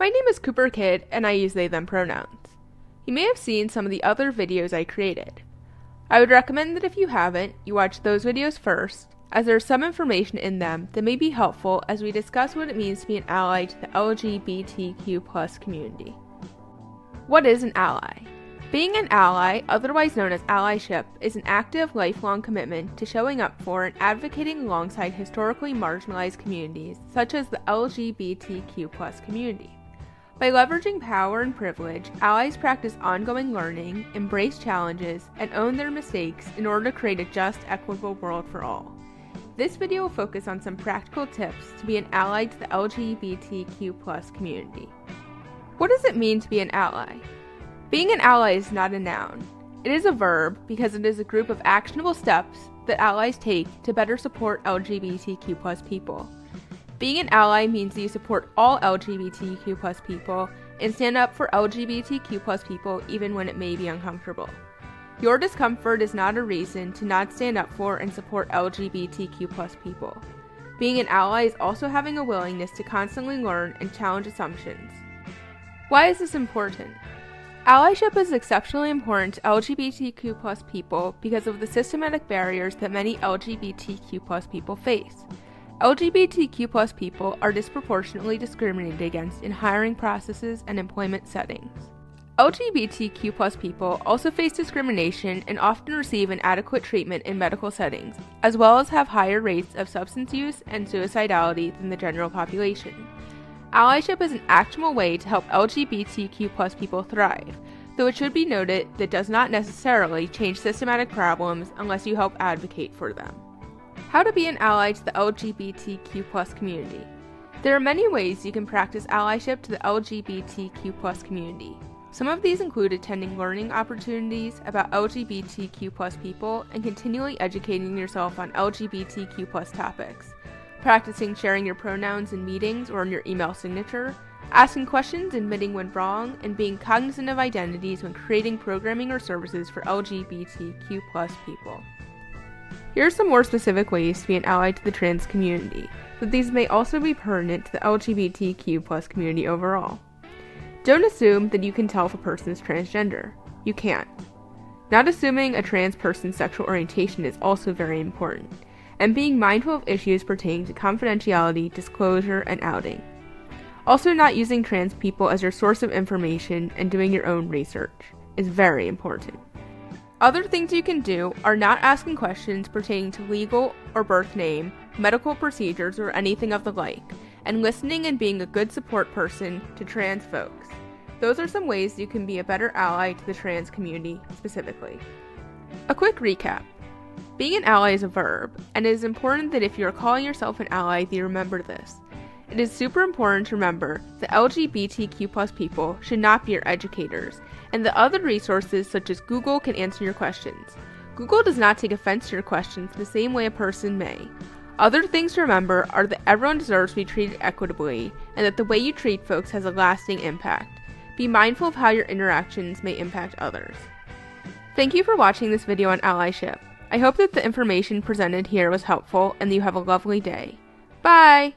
My name is Cooper Kidd, and I use they them pronouns. You may have seen some of the other videos I created. I would recommend that if you haven't, you watch those videos first, as there is some information in them that may be helpful as we discuss what it means to be an ally to the LGBTQ+ community. What is an ally? Being an ally, otherwise known as allyship, is an active, lifelong commitment to showing up for and advocating alongside historically marginalized communities, such as the LGBTQ+ community. By leveraging power and privilege, allies practice ongoing learning, embrace challenges, and own their mistakes in order to create a just, equitable world for all. This video will focus on some practical tips to be an ally to the LGBTQ+ community. What does it mean to be an ally? Being an ally is not a noun. It is a verb because it is a group of actionable steps that allies take to better support LGBTQ+ people. Being an ally means that you support all LGBTQ+ people and stand up for LGBTQ+ people even when it may be uncomfortable. Your discomfort is not a reason to not stand up for and support LGBTQ+ people. Being an ally is also having a willingness to constantly learn and challenge assumptions. Why is this important? Allyship is exceptionally important to LGBTQ+ people because of the systematic barriers that many LGBTQ+ people face. LGBTQ+ people are disproportionately discriminated against in hiring processes and employment settings. LGBTQ+ people also face discrimination and often receive inadequate treatment in medical settings, as well as have higher rates of substance use and suicidality than the general population. Allyship is an actionable way to help LGBTQ+ people thrive, though it should be noted that does not necessarily change systematic problems unless you help advocate for them. How to be an ally to the LGBTQ+ community. There are many ways you can practice allyship to the LGBTQ+ community. Some of these include attending learning opportunities about LGBTQ+ people and continually educating yourself on LGBTQ+ topics, practicing sharing your pronouns in meetings or in your email signature, asking questions, admitting when wrong, and being cognizant of identities when creating programming or services for LGBTQ+ people. Here are some more specific ways to be an ally to the trans community, but these may also be pertinent to the LGBTQ+ community overall. Don't assume that you can tell if a person is transgender. You can't. Not assuming a trans person's sexual orientation is also very important, and being mindful of issues pertaining to confidentiality, disclosure, and outing. Also, not using trans people as your source of information and doing your own research is very important. Other things you can do are not asking questions pertaining to legal or birth name, medical procedures, or anything of the like, and listening and being a good support person to trans folks. Those are some ways you can be a better ally to the trans community specifically. A quick recap. Being an ally is a verb, and it is important that if you are calling yourself an ally that you remember this. It is super important to remember that LGBTQ+ people should not be your educators, and that other resources such as Google can answer your questions. Google does not take offense to your questions the same way a person may. Other things to remember are that everyone deserves to be treated equitably, and that the way you treat folks has a lasting impact. Be mindful of how your interactions may impact others. Thank you for watching this video on allyship. I hope that the information presented here was helpful and that you have a lovely day. Bye!